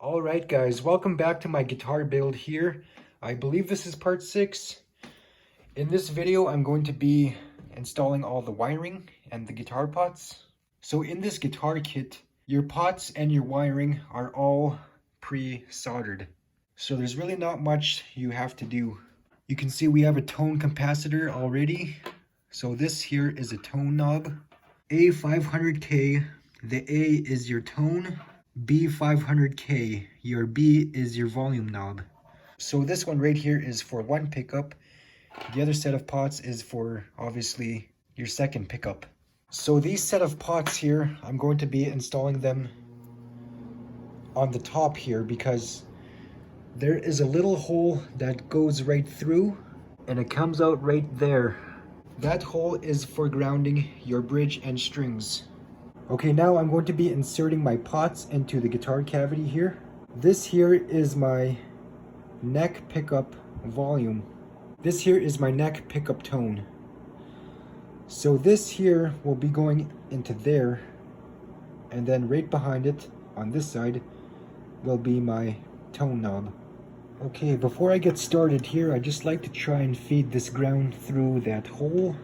All right, guys, welcome back to my guitar build here. I believe this is part 6. In this video, I'm going to be installing all the wiring and the guitar pots. So in this guitar kit, your pots and your wiring are all pre-soldered. So there's really not much you have to do. You can see we have a tone capacitor already. So this here is a tone knob. A500K, the A is your tone. B500K, your B is your volume knob. So this one right here is for one pickup. The other set of pots is for obviously your second pickup. So these set of pots here, I'm going to be installing them on the top here because there is a little hole that goes right through and it comes out right there. That hole is for grounding your bridge and strings. Okay, now I'm going to be inserting my pots into the guitar cavity here. This here is my neck pickup volume. This here is my neck pickup tone. So this here will be going into there, and then right behind it on this side will be my tone knob. Okay, before I get started here, I just like to try and feed this ground through that hole.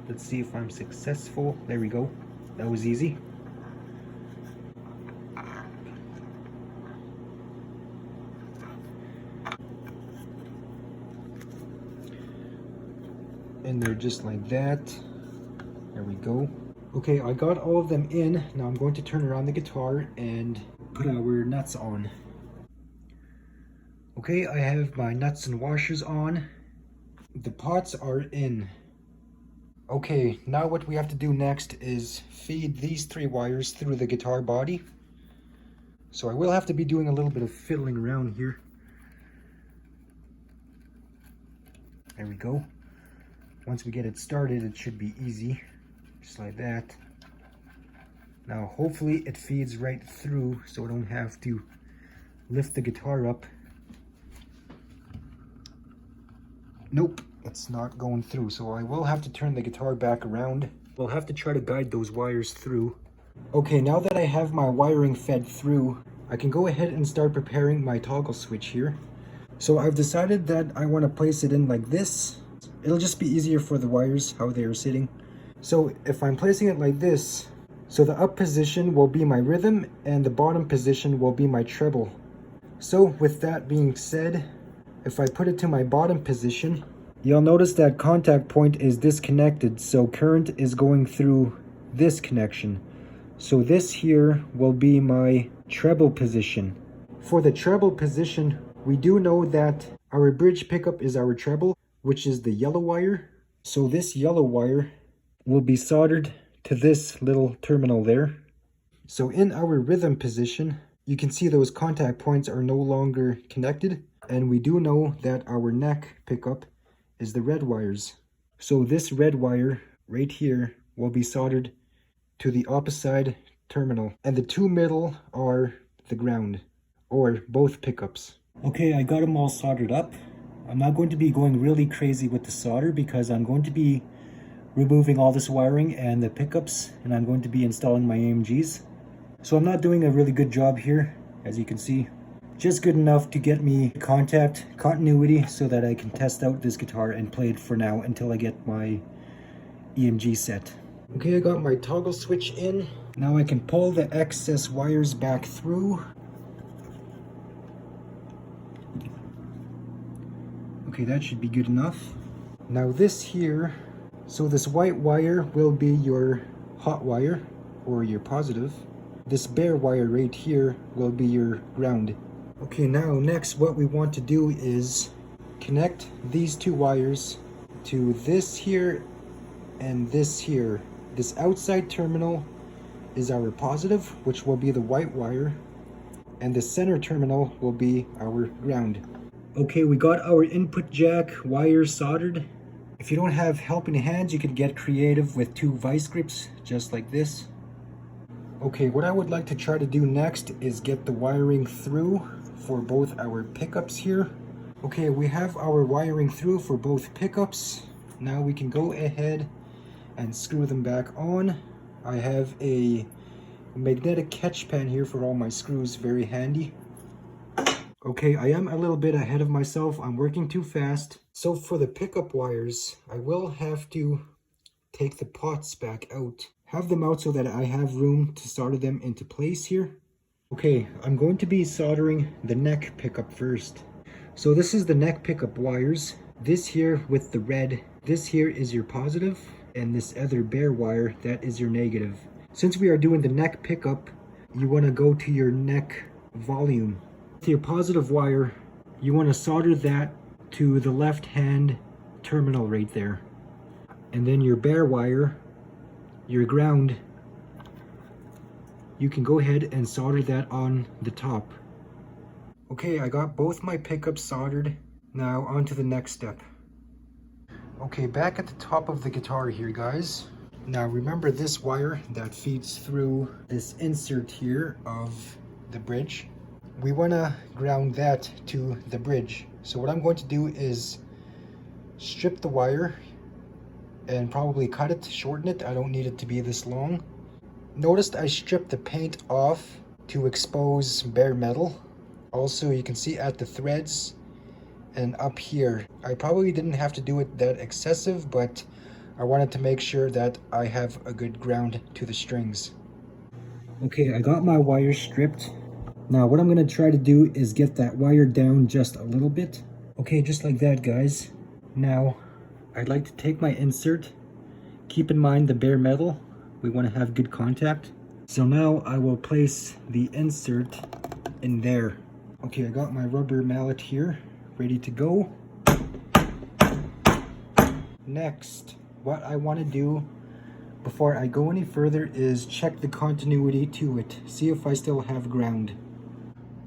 Let's see if I'm successful. There we go. That was easy. And they're just like that. There we go. Okay, I got all of them in. Now I'm going to turn around the guitar and put our nuts on. Okay, I have my nuts and washers on. The pots are in. Okay, now what we have to do next is feed these 3 wires through the guitar body. So I will have to be doing a little bit of fiddling around here. There we go. Once we get it started, it should be easy, just like that. Now hopefully it feeds right through so I don't have to lift the guitar up. Nope. It's not going through, so I will have to turn the guitar back around. We'll have to try to guide those wires through. Okay, now that I have my wiring fed through, I can go ahead and start preparing my toggle switch here. So I've decided that I want to place it in like this. It'll just be easier for the wires, how they are sitting. So if I'm placing it like this, so the up position will be my rhythm and the bottom position will be my treble. So with that being said, if I put it to my bottom position, you'll notice that contact point is disconnected, so current is going through this connection. So this here will be my treble position. For the treble position, we do know that our bridge pickup is our treble, which is the yellow wire. So this yellow wire will be soldered to this little terminal there. So in our rhythm position, you can see those contact points are no longer connected, and we do know that our neck pickup is the red wires. So this red wire right here will be soldered to the opposite terminal, and the 2 middle are the ground, or both pickups. Okay, I got them all soldered up. I'm not going to be going really crazy with the solder because I'm going to be removing all this wiring and the pickups, and I'm going to be installing my AMGs. So I'm not doing a really good job here, as you can see. Just good enough to get me continuity so that I can test out this guitar and play it for now until I get my EMG set. Okay, I got my toggle switch in. Now I can pull the excess wires back through. Okay, that should be good enough. Now this here, so this white wire will be your hot wire or your positive. This bare wire right here will be your ground. Okay, now next what we want to do is connect these 2 wires to this here and this here. This outside terminal is our positive, which will be the white wire, and the center terminal will be our ground. Okay, we got our input jack wires soldered. If you don't have helping hands, you can get creative with 2 vice grips, just like this. Okay, what I would like to try to do next is get the wiring through for both our pickups here. Okay, we have our wiring through for both pickups. Now we can go ahead and screw them back on. I have a A magnetic catch pan here for all my screws, very handy. Okay, I am a little bit ahead of myself. I'm working too fast. So for the pickup wires, I will have to take the pots back out. Have them out so that I have room to solder them into place here. Okay, I'm going to be soldering the neck pickup first. So this is the neck pickup wires. This here with the red, this here is your positive, and this other bare wire, that is your negative. Since we are doing the neck pickup, you want to go to your neck volume. With your positive wire, you want to solder that to the left hand terminal right there. And then your bare wire, your ground, you can go ahead and solder that on the top. Okay, I got both my pickups soldered. Now on to the next step. Okay, back at the top of the guitar here, guys. Now remember this wire that feeds through this insert here of the bridge. We want to ground that to the bridge. So what I'm going to do is strip the wire and probably cut it, shorten it. I don't need it to be this long. Notice I stripped the paint off to expose bare metal. Also, you can see at the threads and up here. I probably didn't have to do it that excessive, but I wanted to make sure that I have a good ground to the strings. Okay, I got my wire stripped. Now what I'm going to try to do is get that wire down just a little bit. Okay, just like that, guys. Now I'd like to take my insert. Keep in mind the bare metal. We want to have good contact. So now I will place the insert in there. Okay, I got my rubber mallet here, ready to go. Next, what I want to do before I go any further is check the continuity to it. See if I still have ground.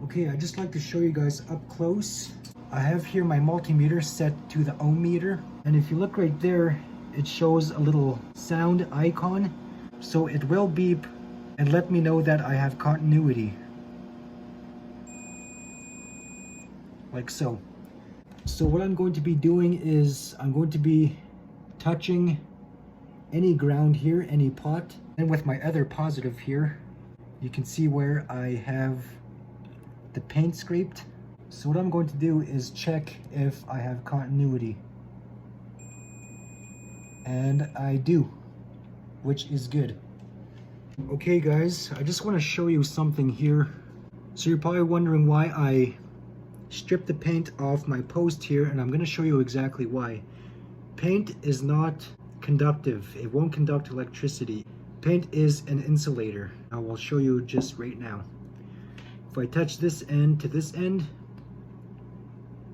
Okay, I'd just like to show you guys up close. I have here my multimeter set to the ohm meter. And if you look right there, it shows a little sound icon. So it will beep and let me know that I have continuity. Like so. So what I'm going to be doing is I'm going to be touching any ground here, any pot. And with my other positive here, you can see where I have the paint scraped. So what I'm going to do is check if I have continuity. And I do, which is good. Okay guys, I just want to show you something here. So you're probably wondering why I stripped the paint off my post here, and I'm going to show you exactly why. Paint is not conductive. It won't conduct electricity. Paint is an insulator. I will show you just right now. If I touch this end to this end,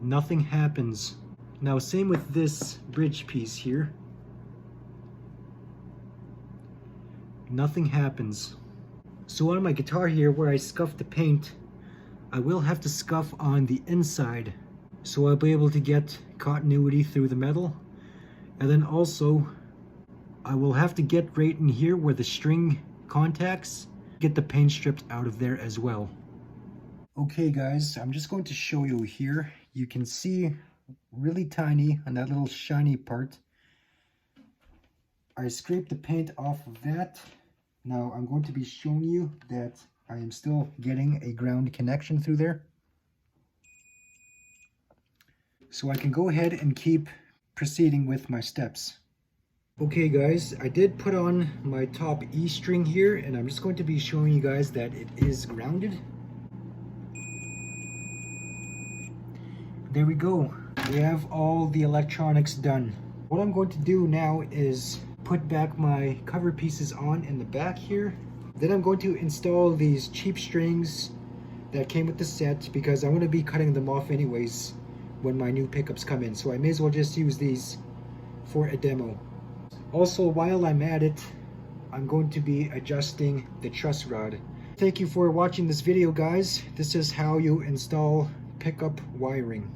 nothing happens. Now same with this bridge piece here. Nothing happens. So on my guitar here where I scuffed the paint, I will have to scuff on the inside so I'll be able to get continuity through the metal. And then also I will have to get right in here where the string contacts, get the paint stripped out of there as well. Okay guys, I'm just going to show you here. You can see really tiny on that little shiny part. I scraped the paint off of that. Now I'm going to be showing you that I am still getting a ground connection through there. So I can go ahead and keep proceeding with my steps. Okay guys, I did put on my top E string here, and I'm just going to be showing you guys that it is grounded. There we go. We have all the electronics done. What I'm going to do now is put back my cover pieces on in the back here. Then I'm going to install these cheap strings that came with the set because I'm going to be cutting them off anyways when my new pickups come in. So I may as well just use these for a demo. Also, while I'm at it, I'm going to be adjusting the truss rod. Thank you for watching this video, guys. This is how you install pickup wiring.